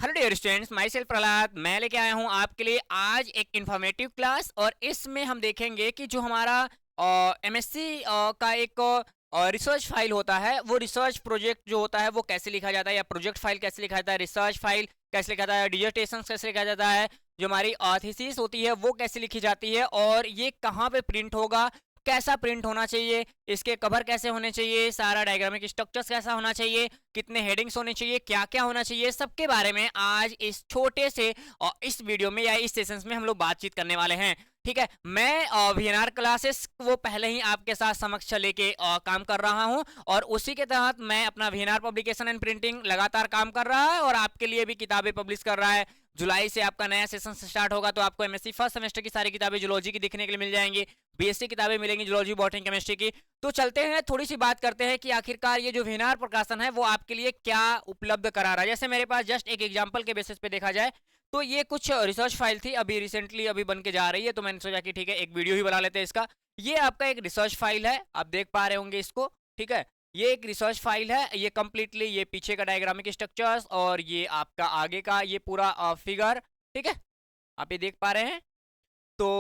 Hello dear students, myself Prahlad. मैं लेके आया हूँ आपके लिए आज एक इन्फॉर्मेटिव क्लास, और इसमें हम देखेंगे कि जो हमारा एमएससी का एक रिसर्च फाइल होता है, वो रिसर्च प्रोजेक्ट जो होता है वो कैसे लिखा जाता है, या प्रोजेक्ट फाइल कैसे लिखा जाता है, रिसर्च फाइल कैसे लिखा जाता है, डिजर्टेशन कैसे लिखा जाता है, जो हमारी थीसिस होती है वो कैसे लिखी जाती है, और ये कहाँ पे प्रिंट होगा, कैसा प्रिंट होना चाहिए, इसके कवर कैसे होने चाहिए, सारा डायग्रामिक स्ट्रक्चर्स कैसा होना चाहिए, कितने हेडिंग्स होने चाहिए, क्या क्या होना चाहिए, सबके बारे में आज इस छोटे से और इस वीडियो में या इस सेशंस में हम लोग बातचीत करने वाले हैं। ठीक है, मैं वीएनआर क्लासेस वो पहले ही आपके साथ समक्ष लेके काम कर रहा हूं, और उसी के तहत मैं अपना वीएनआर पब्लिकेशन एंड प्रिंटिंग लगातार काम कर रहा है और आपके लिए भी किताबें पब्लिश कर रहा है। जुलाई से आपका नया सेशन स्टार्ट होगा, तो आपको एमएससी फर्स्ट सेमेस्टर की सारी किताबें जूलॉजी की दिखने के लिए मिल जाएंगी, बीएससी किताबें मिलेंगी जूलॉजी बॉटनी केमिस्ट्री की। तो चलते हैं, थोड़ी सी बात करते हैं कि आखिरकार ये जो वीएनआर प्रकाशन है वो आपके लिए क्या उपलब्ध करा रहा है। जैसे मेरे पास जस्ट एक एग्जांपल के बेसिस पे देखा जाए तो ये कुछ रिसर्च फाइल थी, अभी रिसेंटली अभी बन के जा रही है, तो मैंने सोचा कि ठीक है एक वीडियो ही बना लेते हैं इसका। ये आपका एक रिसर्च फाइल है, आप देख पा रहे होंगे इसको। ठीक है, ये एक रिसर्च फाइल है, ये कंप्लीटली ये पीछे का डायग्रामिक स्ट्रक्चर्स और ये आपका आगे का ये पूरा फिगर। ठीक है, आप ये देख पा रहे हैं। तो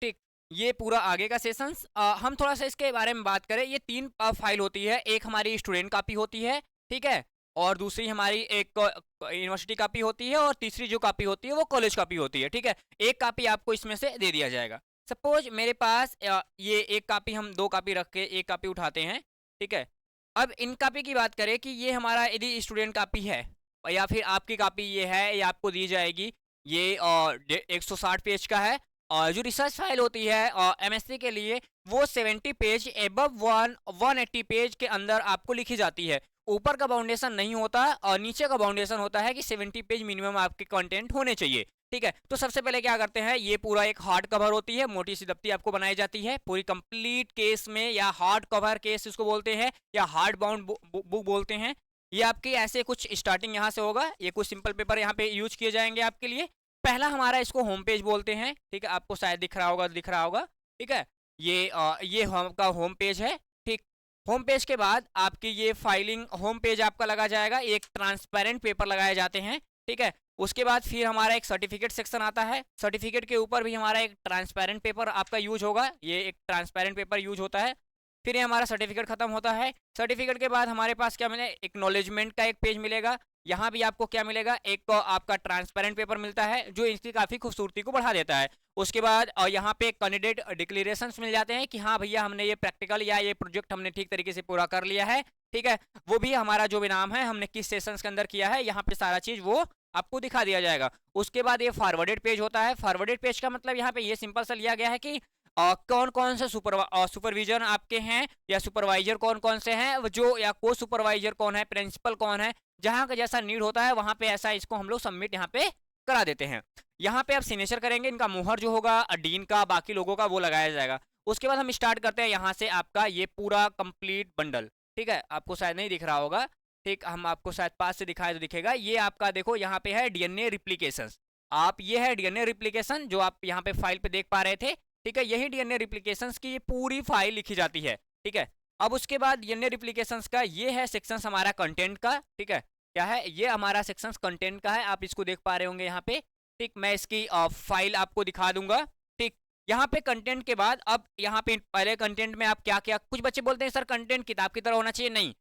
ठीक, ये पूरा आगे का सेशंस। हम थोड़ा सा इसके बारे में बात करें, ये तीन फाइल होती है। एक हमारी स्टूडेंट कॉपी होती है, ठीक है, और दूसरी हमारी एक यूनिवर्सिटी कॉपी होती है, और तीसरी जो कॉपी होती है वो कॉलेज कॉपी होती है। ठीक है, एक कॉपी आपको इसमें से दे दिया जाएगा। सपोज मेरे पास ये एक कॉपी, हम दो कॉपी रख के एक कॉपी उठाते हैं। ठीक है, अब इन कॉपी की बात करें कि ये हमारा यदि स्टूडेंट कॉपी है या फिर आपकी कॉपी ये है, ये आपको दी जाएगी। ये 160 पेज का है, और जो रिसर्च फाइल होती है एमएससी के लिए वो 70 पेज एबव 180 पेज के अंदर आपको लिखी जाती है। ऊपर का बाउंडेशन नहीं होता, और नीचे का बाउंडेशन होता है कि 70 पेज मिनिमम आपके कंटेंट होने चाहिए। ठीक है, तो सबसे पहले क्या करते हैं, ये पूरा एक हार्ड कवर होती है, मोटी सी दफ्ती आपको बनाई जाती है पूरी कंप्लीट केस में, या हार्ड कवर केस इसको बोलते हैं, या हार्ड बाउंड बुक बोलते हैं। ये आपकी ऐसे कुछ स्टार्टिंग यहाँ से होगा, ये कुछ सिंपल पेपर यहाँ पे यूज किए जाएंगे आपके लिए। पहला हमारा इसको होम पेज बोलते हैं। ठीक है, आपको शायद दिख रहा होगा। ठीक है, ये आपका होम पेज है। ठीक, होम पेज के बाद आपकी ये फाइलिंग होम पेज आपका लगा जाएगा, एक ट्रांसपेरेंट पेपर लगाए जाते हैं। ठीक है, उसके बाद फिर हमारा एक सर्टिफिकेट सेक्शन आता है, सर्टिफिकेट के ऊपर भी हमारा एक ट्रांसपेरेंट पेपर आपका यूज होगा, ये एक ट्रांसपेरेंट पेपर यूज होता है। फिर ये हमारा सर्टिफिकेट खत्म होता है। सर्टिफिकेट के बाद हमारे पास क्या मिले, एक्नॉलेजमेंट का एक पेज मिलेगा। यहाँ भी आपको क्या मिलेगा, एक आपका ट्रांसपेरेंट पेपर मिलता है जो इसकी काफ़ी खूबसूरती को बढ़ा देता है। उसके बाद यहाँ पे कैंडिडेट डिक्लेरेशंस मिल जाते हैं कि हाँ भैया हमने ये प्रैक्टिकल या ये प्रोजेक्ट हमने ठीक तरीके से पूरा कर लिया है। ठीक है, वो भी हमारा जो भी नाम है, हमने किस सेशंस के अंदर किया है, यहाँ पे सारा चीज़ वो आपको दिखा दिया जाएगा। उसके बाद ये फॉरवर्डेड पेज होता है। फॉरवर्डेड पेज का मतलब यहाँ पे ये सिंपल सा लिया गया है कि कौन कौन से सुपरविजन आपके हैं, या सुपरवाइजर कौन कौन से हैं, जो या को सुपरवाइजर कौन है, प्रिंसिपल कौन है, जहां का जैसा नीड होता है वहां पे ऐसा इसको हम लोग सबमिट यहाँ पे करा देते हैं। यहाँ पे आप सिग्नेचर करेंगे, इनका मुहर जो होगा डीन का, बाकी लोगों का, वो लगाया जाएगा। उसके बाद हम स्टार्ट करते हैं यहाँ से आपका ये पूरा कंप्लीट बंडल। ठीक है, आपको शायद नहीं दिख रहा होगा। ठीक, हम आपको शायद पास से दिखाए तो दिखेगा। ये आपका देखो यहाँ पे है डीएनए रिप्लीकेशन। आप ये है डीएनए रिप्लीकेशन जो आप यहाँ पे फाइल पे देख पा रहे थे। ठीक है, यही डीएनए रिप्लीकेशंस की ये पूरी फाइल लिखी जाती है। ठीक है, अब उसके बाद डीएनए रिप्लीकेशंस का ये है सेक्शन हमारा कंटेंट का। ठीक है, क्या है, ये हमारा सेक्शन कंटेंट का है, आप इसको देख पा रहे होंगे यहाँ पे। ठीक, मैं इसकी फाइल आपको दिखा दूंगा। ठीक, यहाँ पे कंटेंट के बाद अब यहाँ पे पहले कंटेंट में आप क्या क्या, कुछ बच्चे बोलते हैं सर कंटेंट किताब की तरह होना चाहिए, नहीं,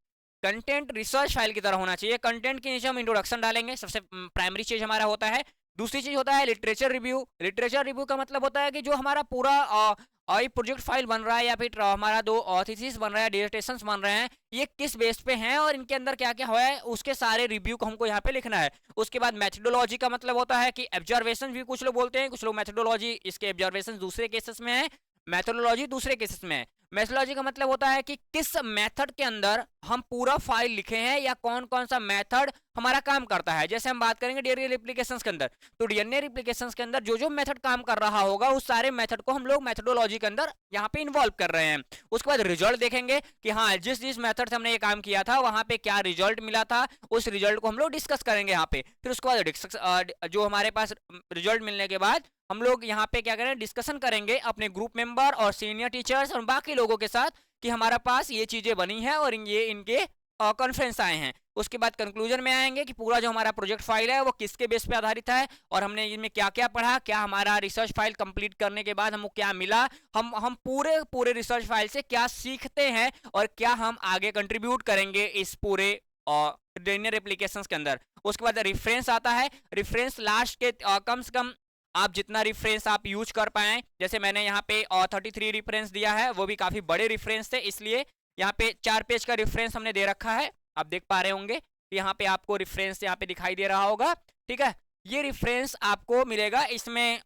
कंटेंट रिसर्च फाइल की तरह होना चाहिए। कंटेंट के नीचे हम इंट्रोडक्शन डालेंगे, सबसे प्राइमरी चीज हमारा होता है। दूसरी चीज होता है लिटरेचर रिव्यू। लिटरेचर रिव्यू का मतलब होता है कि जो हमारा पूरा प्रोजेक्ट फाइल बन रहा है, या फिर हमारा दो थीसिस बन रहा है, डिसर्टेशंस बन रहे हैं, ये किस बेस पे हैं और इनके अंदर क्या क्या हुआ है, उसके सारे रिव्यू को हमको यहाँ पे लिखना है। उसके बाद मेथडोलॉजी का मतलब होता है कि ऑब्जर्वेशन भी कुछ लोग बोलते हैं, कुछ लोग मेथडोलॉजी, इसके ऑब्जर्वेशन दूसरे केसेस में है, मेथोडोलॉजी दूसरे केसेस में है। मेथोडोलॉजी का मतलब होता है कि किस मेथड के अंदर हम पूरा फाइल लिखे हैं, या कौन कौन सा मेथड हमारा काम करता है। जैसे हम बात करेंगे डीएनए रिप्लिकेशंस के अंदर, तो डीएनए रिप्लिकेशंस के अंदर जो जो मेथड काम कर रहा होगा उस सारे मेथड को हम लोग मेथोडोलॉजी के अंदर यहाँ पे इन्वॉल्व कर रहे हैं। उसके बाद रिजल्ट देखेंगे कि हाँ जिस जिस मेथड से हमने ये काम किया था वहां पे क्या रिजल्ट मिला था, उस रिजल्ट को हम लोग डिस्कस करेंगे यहाँ पे। फिर उसके बाद जो हमारे पास रिजल्ट मिलने के बाद हम लोग यहाँ पे क्या करें, डिस्कशन करेंगे अपने ग्रुप मेंबर और सीनियर टीचर्स और बाकी लोगों के साथ कि हमारा पास ये चीजें बनी हैं और ये इनके कॉन्फ्रेंस आए हैं। उसके बाद कंक्लूजन में आएंगे कि पूरा जो हमारा प्रोजेक्ट फाइल है वो किसके बेस पे आधारित है और हमने इनमें क्या क्या पढ़ा, क्या हमारा रिसर्च फाइल कंप्लीट करने के बाद हमको क्या मिला, हम पूरे पूरे रिसर्च फाइल से क्या सीखते हैं और क्या हम आगे कंट्रीब्यूट करेंगे इस पूरे ट्रेनियर एप्लीकेशंस के अंदर। उसके बाद रेफरेंस आता है। रेफरेंस लास्ट के कम से कम आप जितना रेफरेंस आप यूज कर पाए, जैसे मैंने यहाँ पे 33 रेफरेंस दिया है, वो भी काफी बड़े रेफरेंस थे, इसलिए यहाँ पे 4 पेज का रेफरेंस हमने दे रखा है। आप देख पा रहे होंगे कि यहाँ पे आपको रेफरेंस यहाँ पे दिखाई दे रहा होगा, ठीक है। ये रेफरेंस आपको मिलेगा, इसमें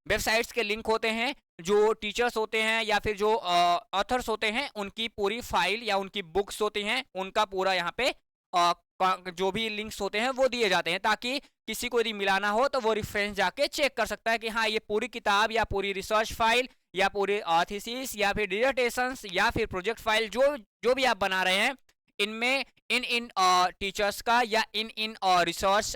वेबसाइट्स के लिंक होते हैं, जो टीचर्स होते हैं या फिर जो ऑथर्स होते हैं उनकी पूरी फाइल या उनकी बुक्स होती हैं, उनका पूरा यहाँ पे जो भी लिंक्स होते हैं वो दिए जाते हैं, ताकि किसी को यदि मिलाना हो तो वो रेफरेंस जाके चेक कर सकता है कि हाँ ये पूरी किताब या पूरी रिसर्च फाइल या पूरे थीसिस या फिर डिसर्टेशंस या फिर प्रोजेक्ट फाइल जो जो भी आप बना रहे हैं, इनमें इन टीचर्स का या इन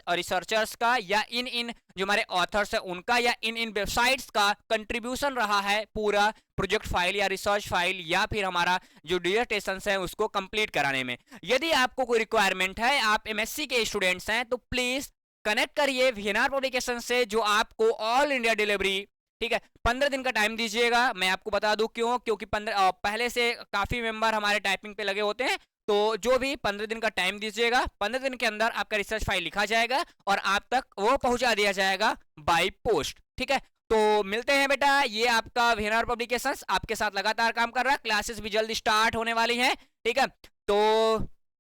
रिसर्चर्स का या इन जो हमारे ऑथर्स हैं उनका या इन वेबसाइट्स का कंट्रीब्यूशन रहा है पूरा प्रोजेक्ट फाइल या रिसर्च फाइल या फिर हमारा जो डिसर्टेशंस है उसको कंप्लीट कराने में। यदि आपको कोई रिक्वायरमेंट है, आप एमएससी के स्टूडेंट्स हैं, तो प्लीज कनेक्ट करिए वीएनआर पब्लिकेशन से, जो आपको ऑल इंडिया डिलीवरी, ठीक है, 15 दिन का टाइम दीजिएगा। मैं आपको बता दूं क्यों, क्योंकि पहले से काफी मेंबर हमारे टाइपिंग पे लगे होते हैं, तो जो भी 15 दिन का टाइम दीजिएगा, 15 दिन के अंदर आपका रिसर्च फाइल लिखा जाएगा और आप तक वो पहुंचा दिया जाएगा बाय पोस्ट, ठीक है। तो मिलते हैं बेटा, ये आपका वीएनआर पब्लिकेशंस आपके साथ लगातार काम कर रहा है, क्लासेस भी जल्दी स्टार्ट होने वाली हैं, ठीक है। तो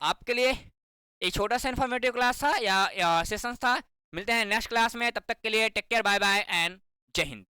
आपके लिए एक छोटा सा इन्फॉर्मेटिव क्लास था या सेशन था। मिलते हैं नेक्स्ट क्लास में, तब तक के लिए take care, bye bye and जय हिंद।